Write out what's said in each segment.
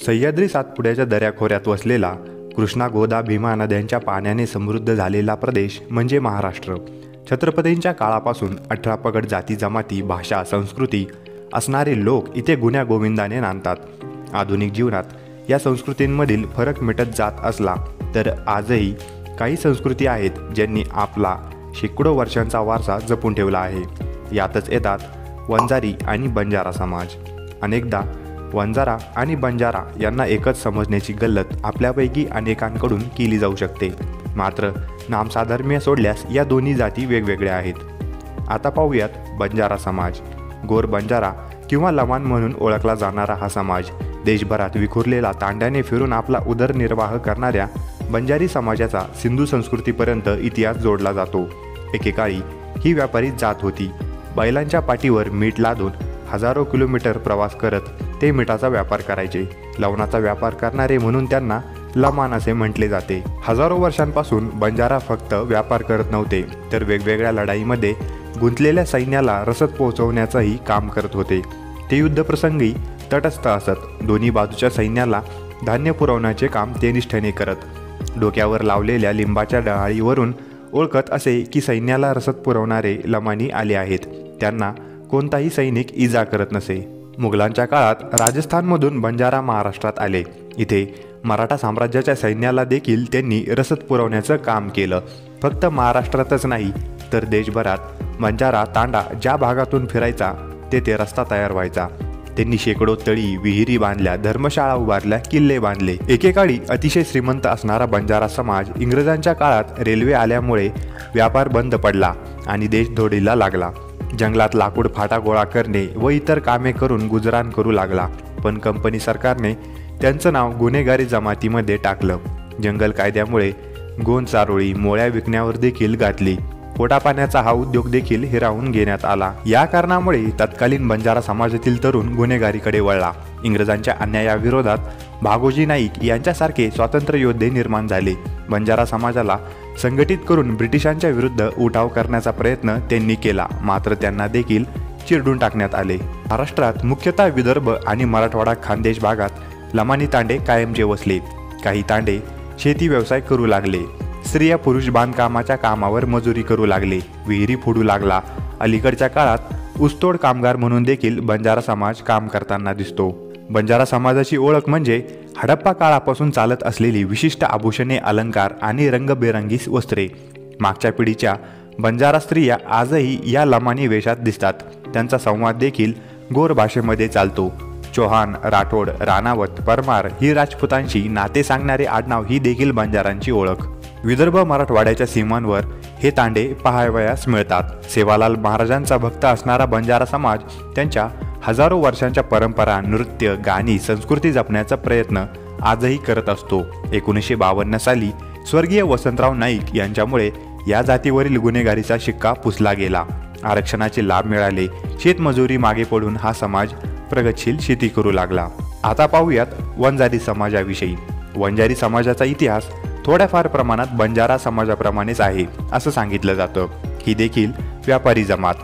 सह्याद्री सातपुड्याच्या दऱ्याखोऱ्यात वसलेला कृष्णा गोदा भीमा नद्यांच्या पाण्याने समृद्ध झालेला प्रदेश म्हणजे महाराष्ट्र. छत्रपतींच्या काळापासून 18 पगड जाती जमाती भाषा संस्कृती असणारे लोक इथे गुण्या गोविंदाने नांदतात. आधुनिक जीवनात या संस्कृतींमधील फरक मिटत जात असला तर आजही काही संस्कृती आहेत ज्यांनी आपला शेकडो वर्षांचा वारसा जपून ठेवला आहे. यातच येतात वंजारी आणि बंजारा समाज. अनेकदा वंजारा आणि बंजारा यांना एकच समजण्याची गल्लत आपल्यापैकी अनेकांकडून केली जाऊ शकते. मात्र नामसाधर्म्य सोडल्यास या दोन्ही जाती वेगवेगळ्या आहेत. आता पाहूयात बंजारा समाज. गोर बंजारा किंवा लमाण म्हणून ओळखला जाणारा हा समाज देशभरात विखुरलेला तांड्याने फिरून आपला उदरनिर्वाह करणाऱ्या बंजारी समाजाचा सिंधू संस्कृतीपर्यंत इतिहास जोडला जातो. एकेकाळी ही व्यापारी जात होती. बैलांच्या पाठीवर मीठ लादून हजारो किलोमीटर प्रवास करत ते मिठाचा व्यापार करायचे. लवणाचा व्यापार करणारे म्हणून त्यांना लमाण असे म्हटले जाते. हजारो वर्षांपासून बंजारा फक्त व्यापार करत नव्हते तर वेगवेगळ्या लढाईमध्ये गुंतलेल्या सैन्याला रसद पोहोचवण्याचंही काम करत होते. ते युद्धप्रसंगी तटस्थ असत. दोन्ही बाजूच्या सैन्याला धान्य पुरवण्याचे काम ते निष्ठेने करत. डोक्यावर लावलेल्या लिंबाच्या डहाळीवरून ओळखत असे की सैन्याला रसद पुरवणारे लमाणी आले आहेत. त्यांना कोणताही सैनिक इजा करत नसे. मुघलांच्या काळात राजस्थानमधून बंजारा महाराष्ट्रात आले. इथे मराठा साम्राज्याच्या सैन्याला देखील त्यांनी रसद पुरवण्याचं काम केलं. फक्त महाराष्ट्रातच नाही तर देशभरात बंजारा तांडा ज्या भागातून फिरायचा तेथे रस्ता तयार व्हायचा. त्यांनी शेकडो तळी विहिरी बांधल्या, धर्मशाळा उभारल्या, किल्ले बांधले. एकेकाळी अतिशय श्रीमंत असणारा बंजारा समाज इंग्रजांच्या काळात रेल्वे आल्यामुळे व्यापार बंद पडला आणि देश धोडीला लागला. जंगलात लाकूड फाटा गोळा करणे व इतर कामे करून गुजराण करू लागला. पण कंपनी सरकारने त्यांचं नाव गुन्हेगारी जमातीमध्ये टाकलं. जंगल कायद्यामुळे गोंद चारोळी मोळ्या विकण्यावर देखील घातली. पोटापाण्याचा हा उद्योग देखील हिरावून घेण्यात आला. या कारणामुळे तत्कालीन बंजारा समाजातील तरुण गुन्हेगारीकडे वळला. इंग्रजांच्या अन्यायाविरोधात भागोजी नाईक यांच्यासारखे स्वातंत्र्य योद्धे निर्माण झाले. बंजारा समाजाला संघटित करून ब्रिटिशांच्या विरुद्ध उठाव करण्याचा प्रयत्न त्यांनी केला. मात्र त्यांना देखील चिरडून टाकण्यात आले. महाराष्ट्रात मुख्यतः विदर्भ आणि मराठवाडा खानदेश भागात लमाणी तांडे कायमचे वसले. काही तांडे शेती व्यवसाय करू लागले. स्त्रिया पुरुष बांधकामाच्या कामावर मजुरी करू लागले. विहिरी फोडू लागला. अलीकडच्या काळात ऊसतोड कामगार म्हणून देखील बंजारा समाज काम करताना दिसतो. बंजारा समाजाची ओळख म्हणजे हडप्पा काळापासून चालत असलेली विशिष्ट आभूषणे, अलंकार आणि रंगबेरंगी वस्त्रे. मागच्या पिढीच्या बंजारा स्त्रिया आजही या लमाणी वेशात दिसतात. त्यांचा संवाद देखील गोर भाषेमध्ये चालतो. चौहान, राठोड, राणावत, परमार ही राजपुतांशी नाते सांगणारे आडनाव ही देखील बंजारांची ओळख. विदर्भ मराठवाड्याच्या सीमांवर हे तांडे पाहावयास मिळतात. सेवालाल महाराजांचा भक्त असणारा बंजारा समाज त्यांच्या हजारो वर्षांच्या परंपरा, नृत्य, गाणी, संस्कृती जपण्याचा प्रयत्न आजही करत असतो. 1952 साली स्वर्गीय वसंतराव नाईक यांच्यामुळे या जातीवरील गुन्हेगारीचा शिक्का पुसला गेला. आरक्षणाचे लाभ मिळाले. शेतमजुरी मागे पडून हा समाज प्रगतशील शेती करू लागला. आता पाहूयात वंजारी समाजाविषयी. वंजारी समाजाचा इतिहास थोड्याफार प्रमाणात बंजारा समाजाप्रमाणेच आहे असं सांगितलं जातं. ही देखील व्यापारी जमात.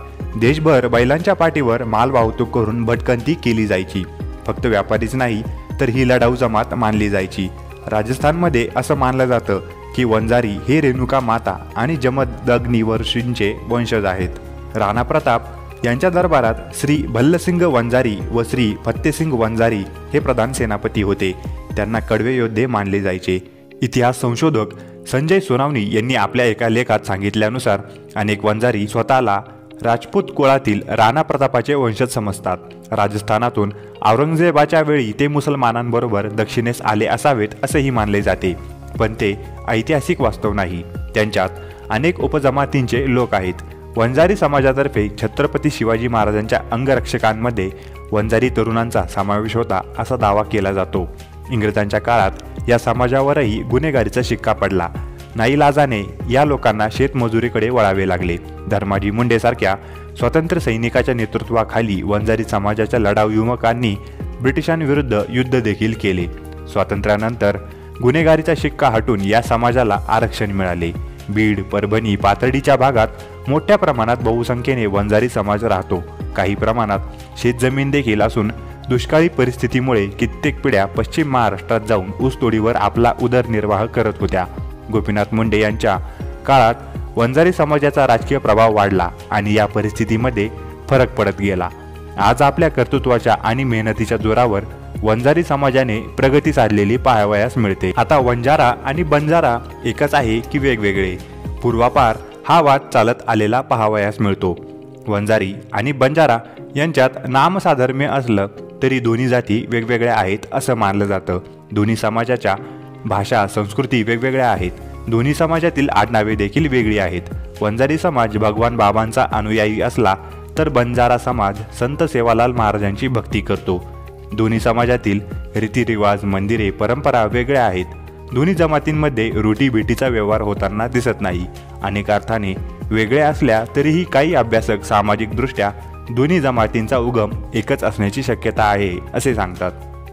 देशभर बैलांच्या पाठीवर माल वाहतूक करून भटकंती केली जायची. फक्त व्यापारीच नाही तर ही लढाऊ जमात मानली जायची. राजस्थानमध्ये असं मानलं जातं की वंजारी हे रेणुका माता आणि जमदग्निवर्षींचे वंशज आहेत. राणा प्रताप यांच्या दरबारात श्री भल्लसिंग वंजारी व श्री फत्तेसिंग वंजारी हे प्रधान सेनापती होते. त्यांना कडवे योद्धे मानले जायचे. इतिहास संशोधक संजय सोनावणी यांनी आपल्या एका लेखात सांगितल्यानुसार अनेक वंजारी स्वतःला राजपूत कुळातील राणा प्रतापाचे वंशज समजतात. राजस्थानातून औरंगजेबाच्या वेळी ते मुसलमानांबरोबर दक्षिणेस आले असावेत असेही मानले जाते. पण ते ऐतिहासिक वास्तव नाही. त्यांच्यात अनेक उपजमातींचे लोक आहेत. वंजारी समाजातर्फे छत्रपती शिवाजी महाराजांच्या अंगरक्षकांमध्ये वंजारी तरुणांचा समावेश होता असा दावा केला जातो. इंग्रजांच्या काळात या समाजावरही गुन्हेगारीचा शिक्का पडला. नाईलाजाने या लोकांना शेतमजुरीकडे वळावे लागले. धर्माजी मुंडेसारख्या स्वातंत्र्य सैनिकाच्या नेतृत्वाखाली वंजारी समाजाच्या लढाऊ युवकांनी ब्रिटिशांविरुद्ध युद्ध देखील केले. स्वातंत्र्यानंतर गुन्हेगारीचा शिक्का हटून या समाजाला आरक्षण मिळाले. बीड, परभणी, पाथर्डीच्या भागात मोठ्या प्रमाणात बहुसंख्येने वंजारी समाज राहतो. काही प्रमाणात शेतजमीन देखील असून दुष्काळी परिस्थितीमुळे कित्येक पिढ्या पश्चिम महाराष्ट्रात जाऊन ऊसतोडीवर आपला उदरनिर्वाह करत होत्या। गोपीनाथ मुंडे यांच्या काळात वंजारी समाजाचा राजकीय प्रभाव वाढला आणि या परिस्थितीमध्ये फरक पडत गेला। आज आपल्या कर्तृत्वाच्या आणि मेहनतीच्या जोरावर वंजारी समाजाने प्रगती साधलेली पाहावयास मिळते। आता वंजारा आणि बंजारा एकच आहे की वेगवेगळे? पूर्वापार हा वाद चालत आलेला पाहावयास मिळतो। वंजारी आणि बंजारा यांच्यात नामसाधर्म्य असलं तरी दोन्ही जाती वेगवेगळ्या आहेत असं मानलं जातं। दोन्ही समाजाच्या भाषा संस्कृती वेगवेगळ्या आहेत। दोन्ही समाजातील आडनावे देखील वेगळी आहेत। वंजारी समाज भगवान बाबांचा अनुयायी असला तर बंजारा समाज संत सेवालाल महाराजांची भक्ती करतो। दोन्ही समाजातील रीतिरिवाज मंदिरे परंपरा वेगळ्या आहेत। दोन्ही जमातींमध्ये रोटीबेटीचा व्यवहार होताना दिसत नाही। अनेक अर्थाने वेगळ्या असल्या तरीही काही अभ्यासक सामाजिकदृष्ट्या दोन्ही जमातींचा उगम एकच असण्याची शक्यता आहे असे सांगतात।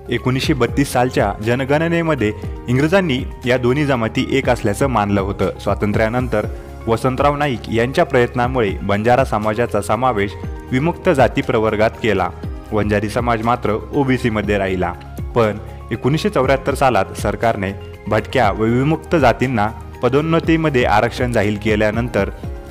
1932 सालच्या जनगणनेमध्ये इंग्रजांनी या दोन्ही जमाती एक असल्याचं मानलं होतं। स्वातंत्र्यानंतर वसंतराव नाईक यांच्या प्रयत्नामुळे बंजारा समाजाचा समावेश विमुक्त जाती प्रवर्गात केला। वंजारी समाज मात्र ओबीसी मध्ये राहिला। पण 1974 सालात सरकारने भटक्या व विमुक्त जातींना पदोन्नतीमध्ये आरक्षण जाहीर केल्यानंतर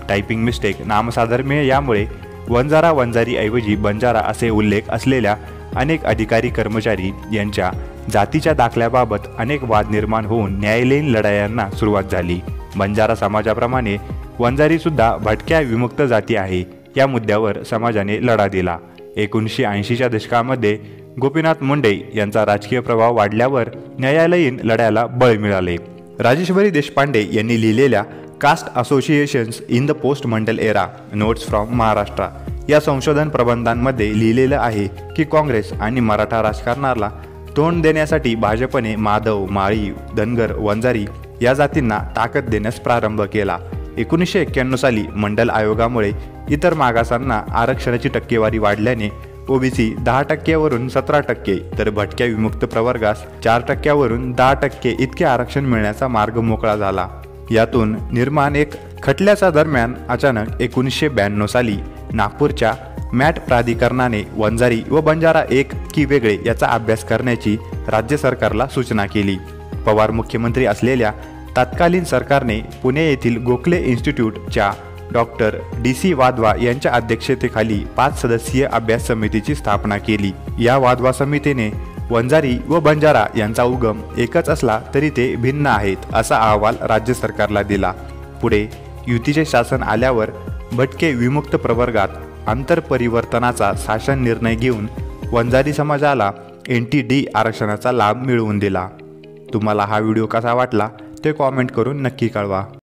टायपिंग मिस्टेक नामसाधर्म्य यामुळे वंजारा वंजारी ऐवजी बंजारा असे उल्लेख असलेल्या अनेक अधिकारी कर्मचारी यांच्या जातीच्या दाखल्याबाबत अनेक वाद निर्माण होऊन न्यायालयीन लढायांना सुरुवात झाली। बंजारा समाजाप्रमाणे वंजारी सुद्धा भटक्या विमुक्त जाती आहे या मुद्द्यावर समाजाने लढा दिला। 1980च्या दशकामध्ये गोपीनाथ मुंडे यांचा राजकीय प्रभाव वाढल्यावर न्यायालयीन लढ्याला बळ मिळाले। राजेश्वरी देशपांडे यांनी लिहिलेल्या caste associations in the post Mandal era notes from Maharashtra या संशोधन प्रबंधांमध्ये लिहिलेलं आहे की काँग्रेस आणि मराठा राजकारणाला तोंड देण्यासाठी भाजपने माधव, माळी, धनगर, वंजारी या जातींना ताकद देण्यास प्रारंभ केला। 1991 साली मंडल आयोगामुळे इतर मागासांना आरक्षणाची टक्केवारी वाढल्याने ओबीसी 10% वरून 17% तर भटक्या विमुक्त प्रवर्गास 4% वरून 10% इतके आरक्षण मिळण्याचा मार्ग मोकळा झाला। यातून निर्माण एक खटल्याच्या दरम्यान अचानक 1992 साली नागपूरच्या मॅट प्राधिकरणाने वंजारी व बंजारा एक की वेगळे याचा अभ्यास करण्याची राज्य सरकारला सूचना केली। पवार मुख्यमंत्री असलेल्या तत्कालीन सरकारने पुणे येथील गोखले इन्स्टिट्यूटच्या डॉक्टर DC वाधवा यांच्या अध्यक्षतेखाली 5 सदस्यीय अभ्यास समितीची स्थापना केली। या वाधवा समितीने वंजारी व बंजारा यांचा उगम एकच असला तरी ते भिन्न आहेत असा अहवाल राज्य सरकारला दिला। पुढे युतीचे शासन आल्यावर भटके विमुक्त प्रवर्गात आंतरपरिवर्तनाचा शासन निर्णय घेऊन वंजारी समाजाला NTD आरक्षणाचा लाभ मिळवून दिला। तुम्हाला हा व्हिडिओ कसा वाटला ते कॉमेंट करून नक्की कळवा।